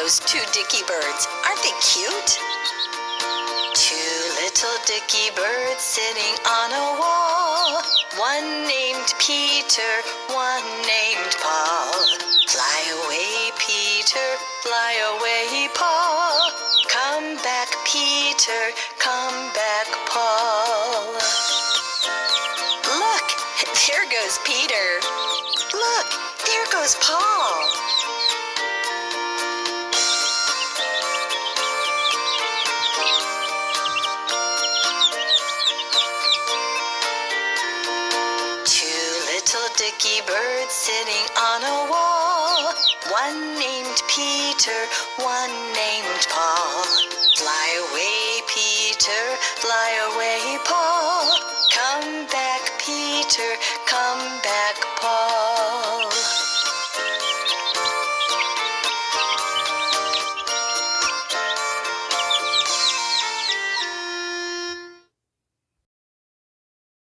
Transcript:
those two Dicky birds. Aren't they cute? Two little Dicky birds sitting on a wall. One named Peter, one named Paul. Fly away, Peter, fly away, Paul. Come back, Peter, come back, Paul. Look, there goes Peter. Look, there goes Paul. Little Dicky birds sitting on a wall. One named Peter, one named Paul. Fly away, Peter, fly away, Paul. Come back, Peter, come back.